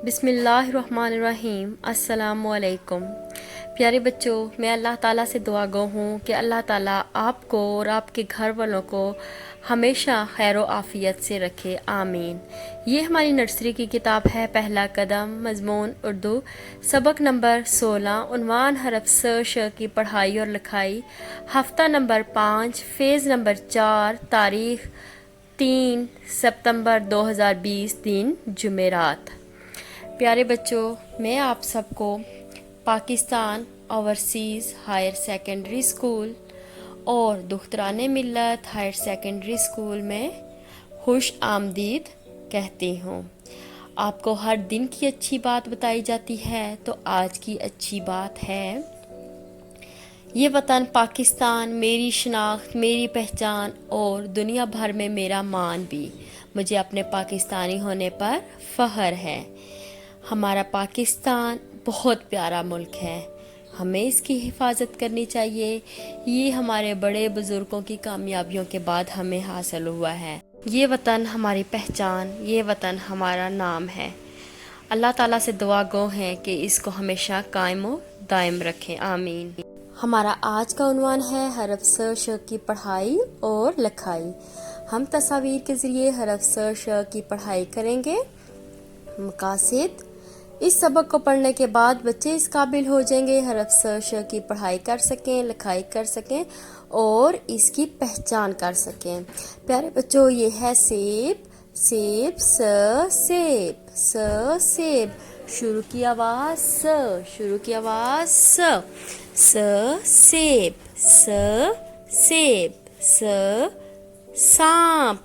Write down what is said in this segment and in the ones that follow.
बिस्मिल्लाहिर्रहमानिर्रहीम। अस्सलामुअलैकुम। प्यारे बच्चों, मैं अल्लाह ताला से दुआ गो हूँ कि अल्लाह ताला आपको और आपके घर वालों को हमेशा खैर आफ़ियत से रखे, आमीन। ये हमारी नर्सरी की किताब है पहला कदम, मज़मून उर्दू, सबक नंबर 16, उन्वान हरफ श की पढ़ाई और लिखाई, हफ्ता नंबर 5, फ़ेज़ नंबर 4, तारीख़ 3 सितंबर 2020, दिन जुमेरात। प्यारे बच्चों, मैं आप सबको Pakistan overseas higher secondary school और Dukhtaran Millat higher secondary school में खुश आमदीद कहती हूँ। आपको हर दिन की अच्छी बात बताई जाती है, तो आज की अच्छी बात है, ये वतन पाकिस्तान मेरी शनाख्त, मेरी पहचान और दुनिया भर में मेरा मान भी। मुझे अपने पाकिस्तानी होने पर फ़ख्र है। हमारा पाकिस्तान बहुत प्यारा मुल्क है, हमें इसकी हिफाजत करनी चाहिए। ये हमारे बड़े बुज़ुर्गों की कामयाबियों के बाद हमें हासिल हुआ है। ये वतन हमारी पहचान, ये वतन हमारा नाम है। अल्लाह ताला से दुआ गो हैं कि इसको हमेशा कायम व दायम रखें, आमीन। हमारा आज का उन्वान है हरफ श की पढ़ाई और लिखाई। हम तस्वीर के ज़रिए हरफ श की पढ़ाई करेंगे। मकासद, इस सबक को पढ़ने के बाद बच्चे इस काबिल हो जाएंगे हरफ श की पढ़ाई कर सकें, लिखाई कर सकें और इसकी पहचान कर सकें। प्यारे बच्चों, ये है सेब, सेब, सेब, सेब। शुरू की आवाज़ शुरू की आवाज़ सेब, सेब, सांप,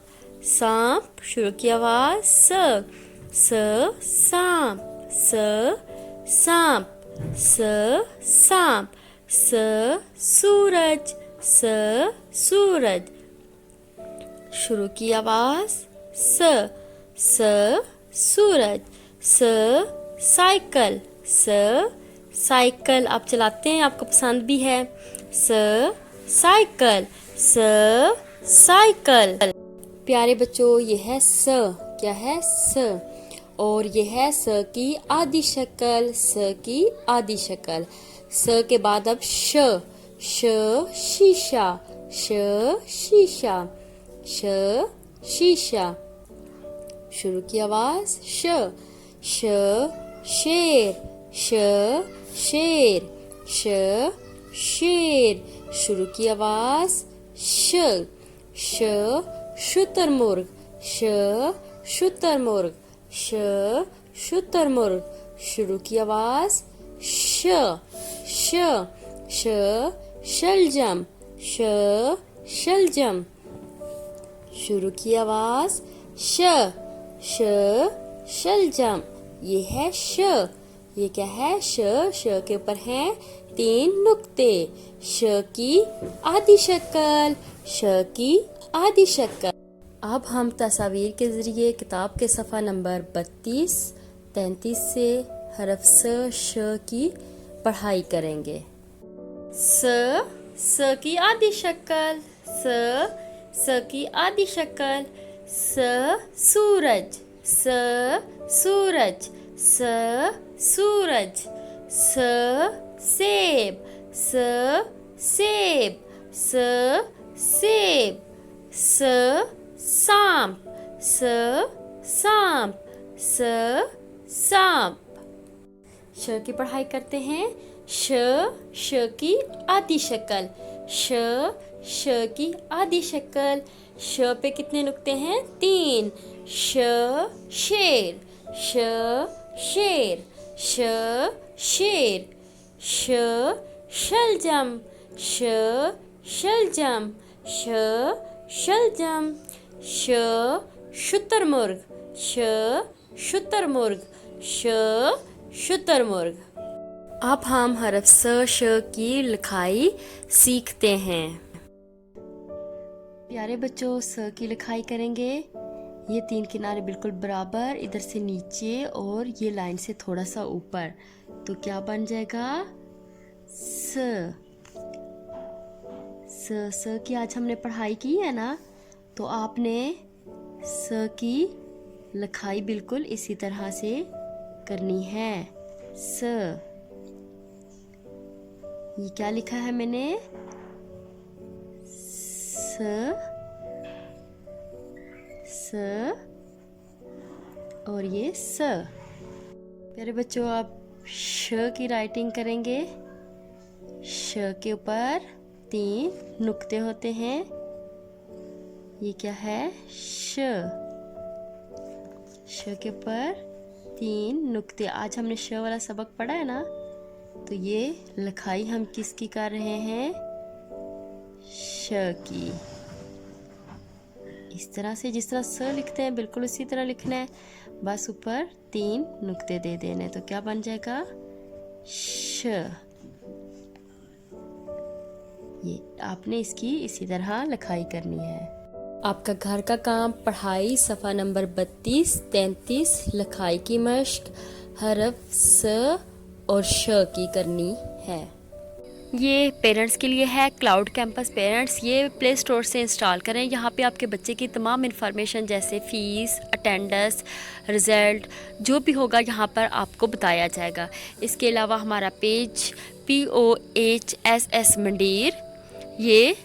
सांप। शुरू की आवाज़ सांप, सांप, सांप। सूरज, सूरज। शुरू की आवाज़ सूरज। Cycle, cycle. आप चलाते हैं, आपको पसंद भी है। Cycle, cycle. प्यारे बच्चों, ये है क्या है? और ये है स की आधी शक्ल, स की आधी शक्ल। स के बाद अब शीशा, शीशा, शीशा। शुरू की आवाज़ शेर, शेर, शेर। शुरू की आवाज़ शुतुरमुर्ग, शुतुरमुर्ग, शुतुरमुर्ग। शुरू की आवाज़ शलजम, शलजम। शुरू की आवाज़ शलजम। ये है ये क्या है? श के ऊपर हैं 3 नुक्ते। श की आधी शक्ल, श की आधी शक्ल। अब हम तस्वीर के ज़रिए किताब के सफ़ा नंबर 32-33 से हरफ श की पढ़ाई करेंगे। स की आधी शक्ल, स की आधी शक्ल। सूरज, सूरज, सूरज। सेब, सेब, सेब। सांप, सांप, सांप। श की पढ़ाई करते हैं। श की आधी शक्ल, श की आधी शक्ल। श पे कितने नुक्ते हैं? 3। शेर, शेर, शेर। शलजम, शलजम, शलजम। शुतुरमुर्ग, शुतुरमुर्ग, शुतुरमुर्ग। अब हम हरफ श की लिखाई सीखते हैं। प्यारे बच्चों, स की लिखाई करेंगे। ये 3 किनारे बिल्कुल बराबर, इधर से नीचे और ये लाइन से थोड़ा सा ऊपर, तो क्या बन जाएगा? स की आज हमने पढ़ाई की है ना, तो आपने स की लिखाई बिल्कुल इसी तरह से करनी है स। ये क्या लिखा है मैंने, स स और ये स। प्यारे बच्चों, आप श की राइटिंग करेंगे। श के ऊपर 3 नुक्ते होते हैं। ये क्या है, श। श के ऊपर 3 नुक्ते। आज हमने श वाला सबक पढ़ा है ना, तो ये लिखाई हम किसकी कर रहे हैं, श की। इस तरह से जिस तरह स लिखते हैं बिल्कुल उसी तरह लिखना है, बस ऊपर 3 नुक्ते दे देने। तो क्या बन जाएगा, श। ये आपने इसकी इसी तरह लिखाई करनी है। आपका घर का काम, पढ़ाई, सफ़ा नंबर 32-33, लिखाई की मश्क, हरफ स और श की करनी है। ये पेरेंट्स के लिए है, क्लाउड कैंपस पेरेंट्स। ये प्ले स्टोर से इंस्टॉल करें। यहाँ पे आपके बच्चे की तमाम इन्फॉर्मेशन जैसे फ़ीस, अटेंडेंस, रिज़ल्ट जो भी होगा यहाँ पर आपको बताया जाएगा। इसके अलावा हमारा पेज POHSS मंडीर, ये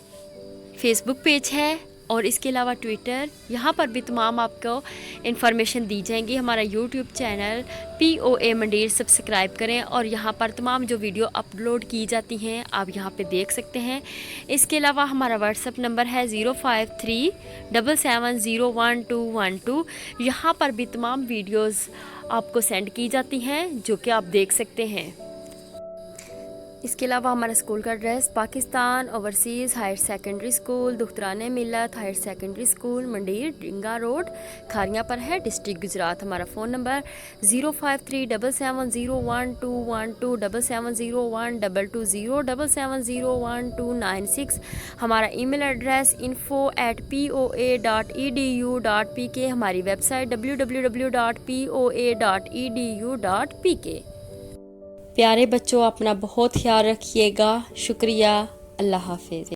फेसबुक पेज है, और इसके अलावा ट्विटर, यहाँ पर भी तमाम आपको इन्फॉर्मेशन दी जाएंगी। हमारा यूट्यूब चैनल POA मंडीर सब्सक्राइब करें, और यहाँ पर तमाम जो वीडियो अपलोड की जाती हैं आप यहाँ पे देख सकते हैं। इसके अलावा हमारा व्हाट्सएप नंबर है 0537701212। यहाँ पर भी तमाम वीडियोज़ आपको सेंड की जाती हैं जो कि आप देख सकते हैं। इसके अलावा हमारा स्कूल का address Pakistan overseas higher secondary school, Dukhtaran Millat higher secondary school, मंडीर, डिंगा रोड, खारियाँ पर है, डिस्ट्रिक्ट गुजरात। हमारा फ़ोन नंबर 0537701212, 77012220, 77012296। हमारा ईमेल एड्रेस info@poa.edu.pk। हमारी वेबसाइट www.poa.edu.pk। प्यारे बच्चों, अपना बहुत ख्याल रखिएगा। शुक्रिया। अल्लाह हाफिज़।